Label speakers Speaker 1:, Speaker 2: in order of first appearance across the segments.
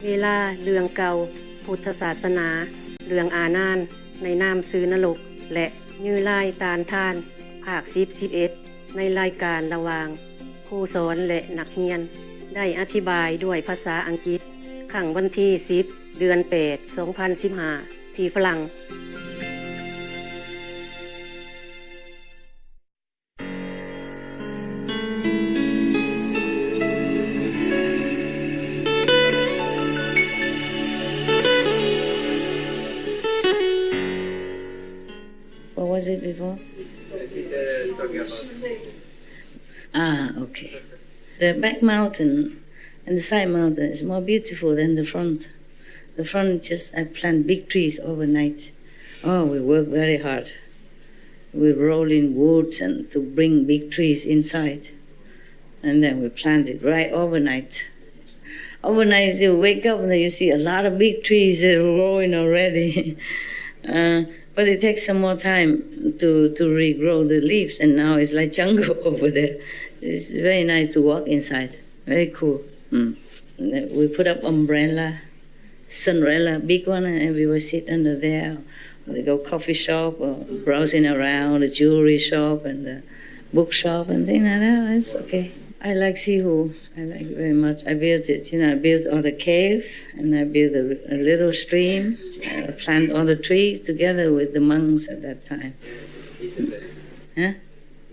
Speaker 1: เวลาเรื่องเก่าพุทธศาสนาเรื่องอานานในนามสื่อนรกและยื้อลายตานทานภาค10-11ในรายการระหว่างครูสอนและนักเรียนได้อธิบายด้วยภาษาอังกฤษครั้งวันที่10 เดือน 8 2015 ที่ฝรั่ง
Speaker 2: What was it before? Okay. The back mountain and the side mountain is more beautiful than the front. The front just I plant big trees overnight. Oh, we work very hard. We roll in woods and to bring big trees inside. And then we plant it right overnight. Overnight you wake up and you see a lot of big trees growing already. But it takes some more time to regrow the leaves, and now it's like jungle over there. It's very nice to walk inside. Very cool. We put up umbrella, sunrella, big one, and everyone sit under there. They go coffee shop or browsing around the jewelry shop and the bookshop and things like that. It's okay. I like Sihu. I like it very much. I built it. I built all the cave and I built a little stream. I planted all the trees together with the monks at that time.
Speaker 3: Isn't it?
Speaker 2: Huh?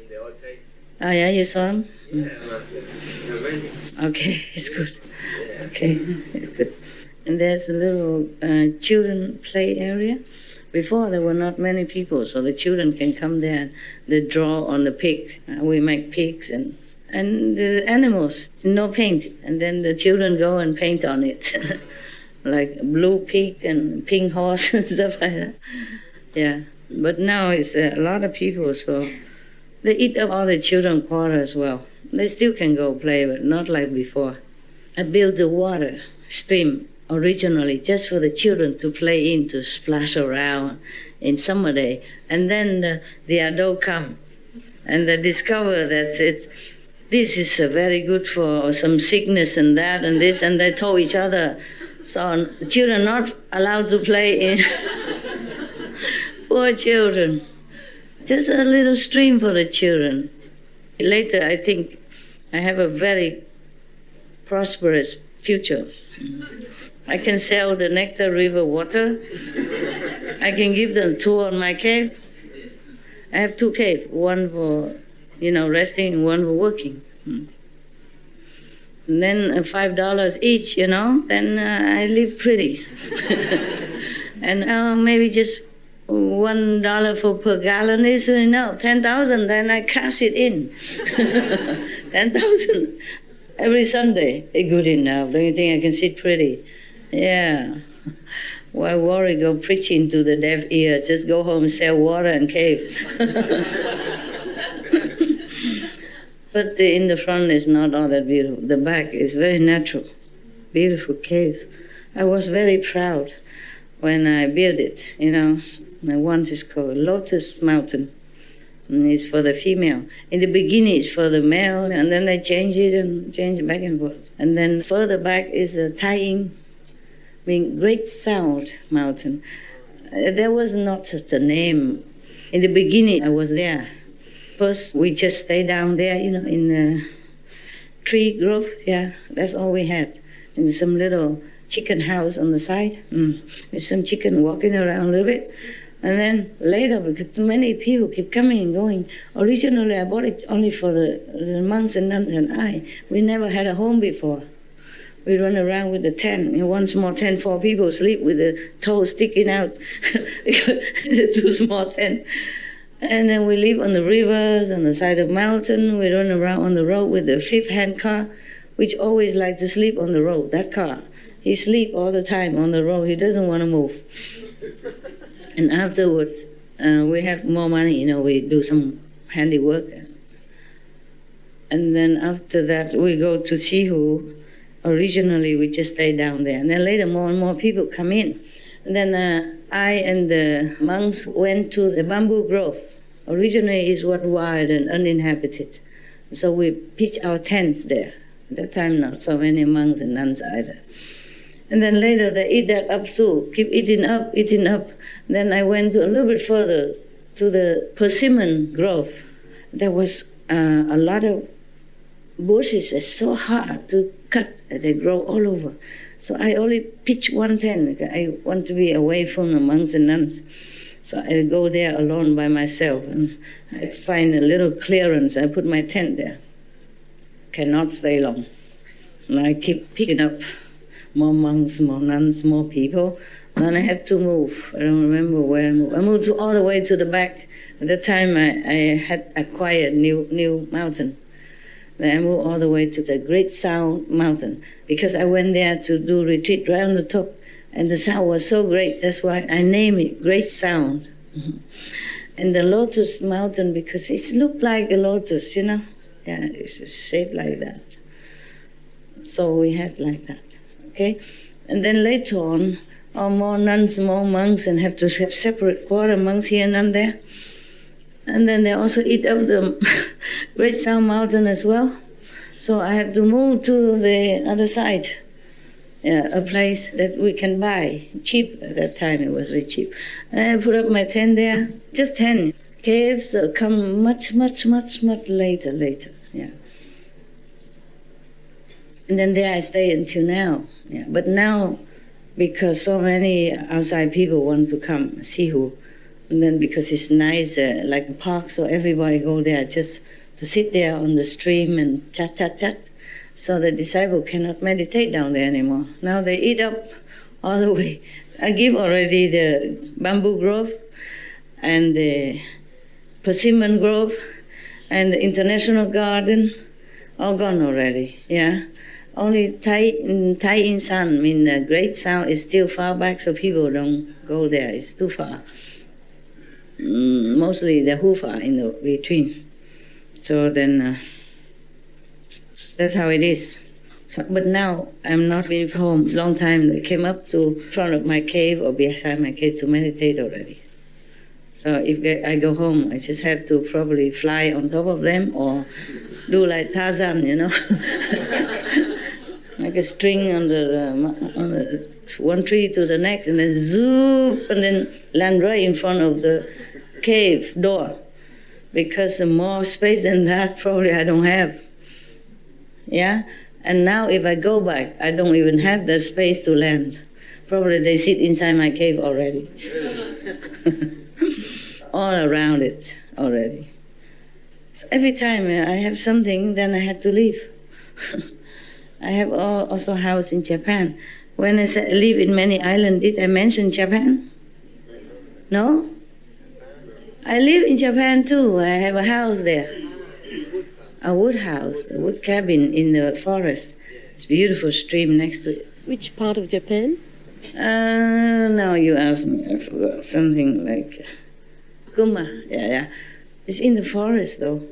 Speaker 3: In the old tape.
Speaker 2: Oh yeah, you saw them?
Speaker 3: Yeah,
Speaker 2: Okay, it's good. Okay, it's good. And there's a little children play area. Before there were not many people, so the children can come there and they draw on the pigs. We make pigs and the animals, no paint. And then the children go and paint on it. Like blue pig and pink horse and stuff like that. Yeah, but now it's a lot of people, so they eat up all the children's quarter as well. They still can go play, but not like before. I built the water stream originally just for the children to play in, to splash around in summer day. And then the adult come and they discover that this is very good for some sickness and that and this, and they told each other. So the children not allowed to play in. Poor children. Just a little stream for the children. Later, I think I have a very prosperous future. I can sell the Nectar River water. I can give them a tour on my cave. I have 2 caves, one for resting and one for working. And then $5 each, then I live pretty. And maybe just $1 per gallon is enough. 10,000, then I cash it in. 10,000 every Sunday is good enough. Don't you think I can sit pretty? Yeah. Why worry, go preaching to the deaf ears? Just go home, sell water and cave. But in the front is not all that beautiful. The back is very natural. Beautiful caves. I was very proud when I built it, The one is called Lotus Mountain. And it's for the female. In the beginning it's for the male, and then I change it back and forth. And then further back is a Tying, Great Sound Mountain. There was not such a name. In the beginning I was there. First we just stayed down there, in the tree grove. Yeah, that's all we had. And some little chicken house on the side, with some chicken walking around a little bit. And then later, because too many people keep coming and going, originally I bought it only for the monks and nuns and we never had a home before. We run around with a tent, in one small tent, 4 people sleep with the toes sticking out, it's a too small tent. And then we live on the rivers, on the side of mountain. We run around on the road with the 5th-hand car, which always like to sleep on the road, that car. He sleep all the time on the road. He doesn't want to move. And afterwards, we have more money, we do some handiwork. And then after that, we go to Sihu. Originally, we just stay down there. And then later, more and more people come in. And then I and the monks went to the bamboo grove. Originally, it was wild and uninhabited. So we pitched our tents there. At that time, not so many monks and nuns either. And then later they eat that up too, keep eating up. Then I went a little bit further to the persimmon grove. There was a lot of bushes. It's so hard to cut. They grow all over. So I only pitch one tent. I want to be away from the monks and nuns. So I go there alone by myself, and I find a little clearance. I put my tent there. Cannot stay long. And I keep picking up more monks, more nuns, more people. Then I had to move. I don't remember where I moved. I moved all the way to the back. At that time, I had acquired new mountain. Then I moved all the way to the Great Sound Mountain because I went there to do retreat right on the top. And the sound was so great, that's why I named it Great Sound. And the Lotus Mountain, because it looked like a lotus, you know? Yeah, it's shaped like that. So we had like that, okay? And then later on, more nuns, more monks, and have to have separate quarter, monks here and none there. And then they also eat up the Great Sound Mountain as well. So I have to move to the other side. Yeah, a place that we can buy cheap. At that time it was very cheap. And I put up my tent there, just 10. Caves come much later. Yeah. And then there I stay until now. Yeah. But now, because so many outside people want to come see who, and then because it's nice, like a park, so everybody go there just to sit there on the stream and chat. So the disciple cannot meditate down there anymore. Now they eat up all the way. I give already the bamboo grove and the persimmon grove and the international garden, all gone already, yeah. Only Tai In San, I mean the Great Sound is still far back, so people don't go there, it's too far. Mostly the Hufa in the between. So then, that's how it is. So, but now I'm not leave home. It's a long time. They came up to front of my cave or beside my cave to meditate already. So if I go home, I just have to probably fly on top of them or do like Tarzan, you know, like a string on the one tree to the next, and then zoop, and then land right in front of the cave door, because more space than that probably I don't have. Yeah, and now if I go back, I don't even have the space to land. Probably they sit inside my cave already. All around it already. So every time I have something, then I had to leave. I have also a house in Japan. When I said I live in many islands, did I mention Japan? No? I live in Japan too. I have a house there. A wood house, a wood cabin in the forest. It's a beautiful stream next to it.
Speaker 1: Which part of Japan?
Speaker 2: Now you ask me, I forgot something like Kuma. Yeah. It's in the forest though.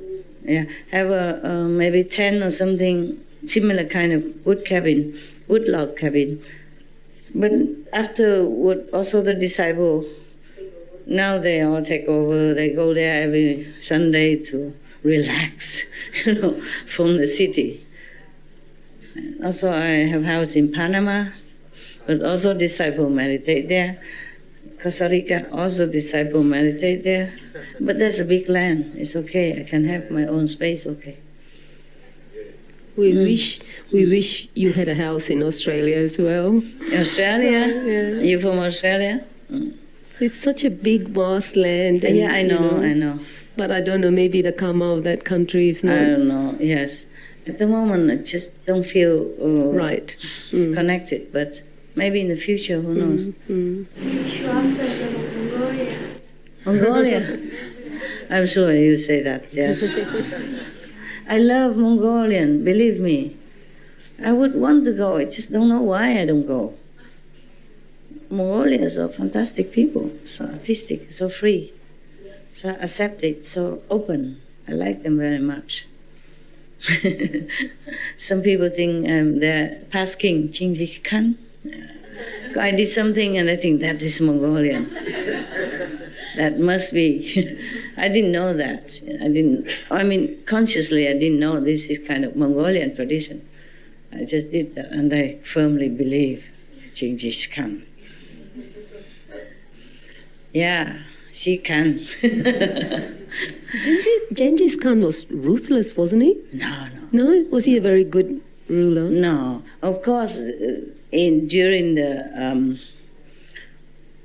Speaker 2: Yeah, have a maybe 10 or something similar kind of wood cabin, wood log cabin. But afterward, also the disciple, now they all take over. They go there every Sunday to relax, from the city. And also I have house in Panama, but also disciple meditate there. Costa Rica, also disciple meditate there. But that's a big land. It's okay. I can have my own space, okay.
Speaker 4: We wish you had a house in Australia as well.
Speaker 2: Australia?
Speaker 4: Yeah.
Speaker 2: You from Australia?
Speaker 4: It's such a big, vast land. And,
Speaker 2: yeah, I know.
Speaker 4: But I don't know, maybe the karma of that country is not...
Speaker 2: I don't know, yes. At the moment, I just don't feel
Speaker 4: right.
Speaker 2: Connected, but maybe in the future, who knows? Mongolia? I'm sure you say that, yes. I love Mongolian, believe me. I would want to go, I just don't know why I don't go. Mongolians are fantastic people, so artistic, so free. So accepted, so open. I like them very much. Some people think they're past king, Genghis Khan. I did something and I think that is Mongolian. That must be. I didn't know that. Consciously I didn't know this is kind of Mongolian tradition. I just did that and I firmly believe. Genghis Khan. Yeah, she can.
Speaker 4: Genghis Khan was ruthless, wasn't he?
Speaker 2: No.
Speaker 4: No? Was he a very good ruler?
Speaker 2: No. Of course, during the,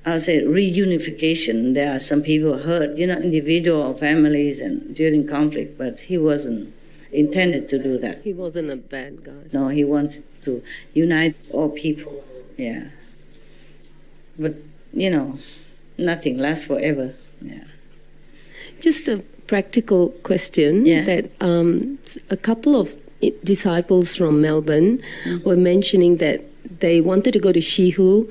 Speaker 2: I'll say, reunification, there are some people hurt, individual or families and during conflict, but he wasn't intended to do that.
Speaker 4: He wasn't a bad guy.
Speaker 2: No, he wanted to unite all people. Yeah. But, nothing lasts forever. Yeah.
Speaker 4: Just a practical question that a couple of disciples from Melbourne were mentioning that they wanted to go to Shihu.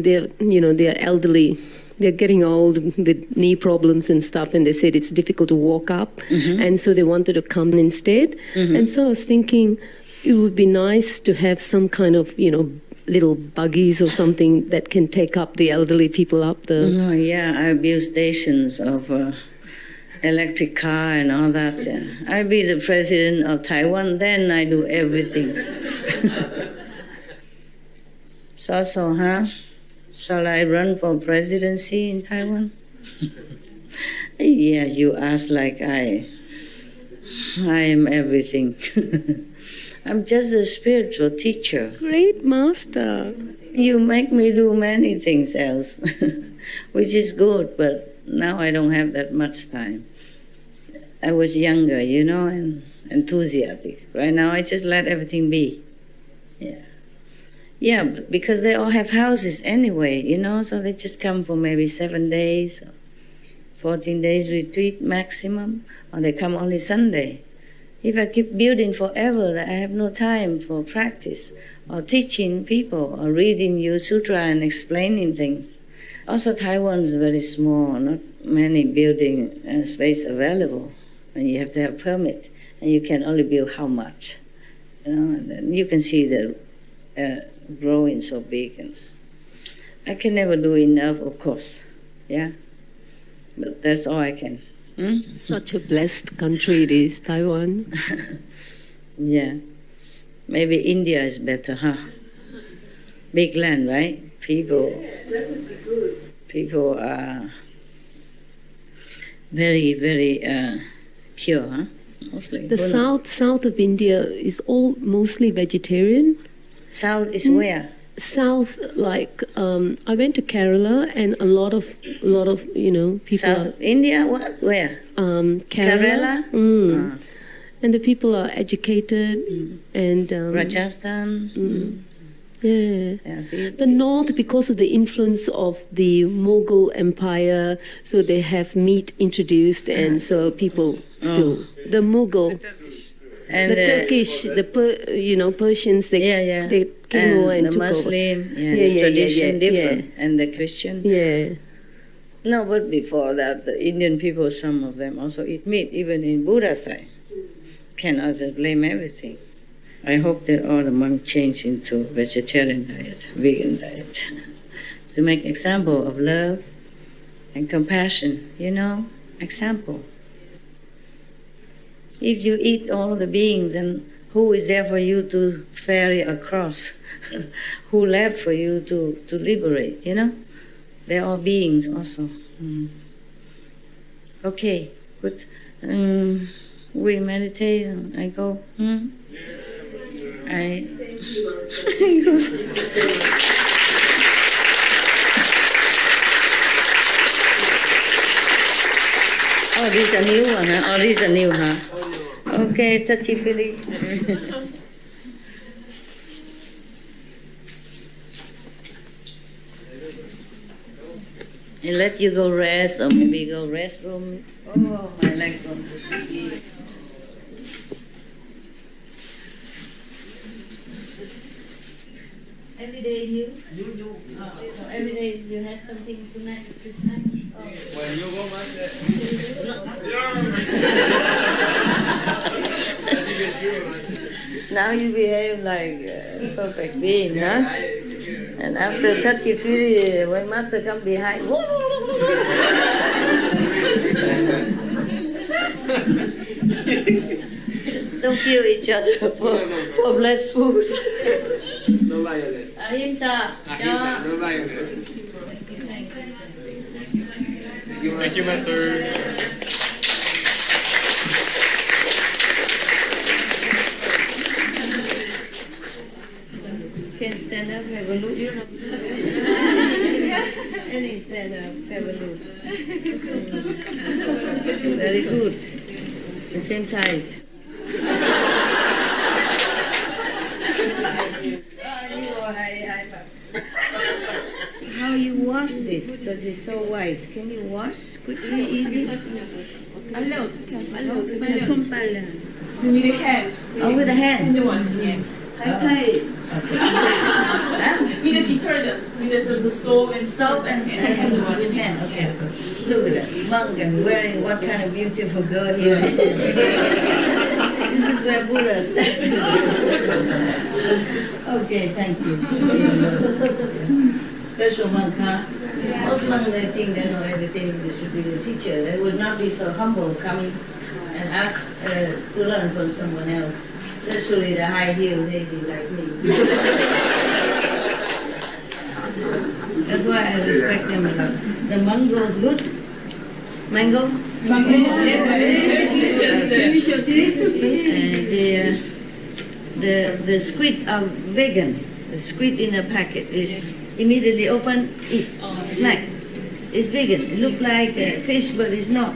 Speaker 4: They're elderly. They're getting old with knee problems and stuff, and they said it's difficult to walk up, and so they wanted to come instead. And so I was thinking it would be nice to have some kind of, little buggies or something that can take up the elderly people up the...
Speaker 2: Oh, yeah, I build stations of electric car and all that. Yeah. I'll be the president of Taiwan, then I do everything. So, huh? Shall I run for presidency in Taiwan? Yeah, you ask like I am everything. I'm just a spiritual teacher.
Speaker 4: Great master.
Speaker 2: You make me do many things else, which is good, but now I don't have that much time. I was younger, and enthusiastic. Right now I just let everything be. Yeah. Yeah, but because they all have houses anyway, so they just come for maybe 7 days, 14 days retreat maximum, or they come only Sunday. If I keep building forever, I have no time for practice or teaching people or reading your sutra and explaining things. Also, Taiwan is very small, not many building space available, and you have to have permit, and you can only build how much, and then you can see the growing so big, and I can never do enough, of course, yeah, but that's all I can.
Speaker 4: Such a blessed country it is, Taiwan.
Speaker 2: Yeah. Maybe India is better, huh? Big land, right? People are very, very pure, huh? Mostly.
Speaker 4: The south of India is all mostly vegetarian.
Speaker 2: South is where?
Speaker 4: South, like I went to Kerala, and a lot of people.
Speaker 2: South of India, what? Where?
Speaker 4: Kerala. And the people are educated and
Speaker 2: Rajasthan.
Speaker 4: Yeah. The north, because of the influence of the Mughal Empire, so they have meat introduced, and so people still the Mughal. And the Turkish, Persians, they came over and
Speaker 2: the
Speaker 4: took
Speaker 2: Muslim,
Speaker 4: over.
Speaker 2: The tradition different, and the Christian.
Speaker 4: Yeah.
Speaker 2: No, but before that, the Indian people, some of them also eat meat, even in Buddha's time. Cannot just blame everything. I hope that all the monks change into vegetarian diet, vegan diet, to make example of love and compassion, example. If you eat all the beings, and who is there for you to ferry across? Who left for you to liberate, They're all beings also. Okay, good. We meditate, I go. Oh, these are new one, huh? Oh, these are new, huh? Okay, touchy-feely. And let you go rest, or maybe go restroom. Oh, my leg don't be. Every day new? So every day you have something tonight to snack?
Speaker 3: When you go,
Speaker 2: Now you behave like a perfect being, huh? And after touchy-feely, when master come behind, don't kill each other for blessed food.
Speaker 3: no violence.
Speaker 2: Ahimsa.
Speaker 3: Ahimsa, no violence. Thank you, Master.
Speaker 2: Can stand up, have a look. Any stand up, have a look. Very good. The same size. How you wash this? Because it's so white. Can you wash quickly, easy?
Speaker 5: With the hands.
Speaker 2: Oh, with the hand.
Speaker 5: The washing, yes. With the detergent. With the soap and hand wash.
Speaker 2: With hand, okay. Look at that. Monk and wearing what kind of beautiful girl here. You should wear Buddha statues. Okay, thank you. Special monk, huh? Most monks, they think they know everything. They should be the teacher. They would not be so humble coming and ask to learn from someone else. Especially the high-heeled lady like me. That's why I respect them a lot. The mango's good. Mango? Mango. And the squid are vegan. The squid in a packet is immediately open, eat, snack. It's vegan. It looks like fish, but it's not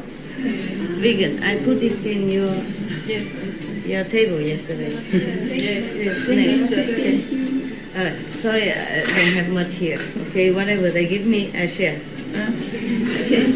Speaker 2: vegan. I put it in your table yesterday. Snacks. Okay. All right. Sorry, I don't have much here. Okay, whatever they give me, I share. Okay.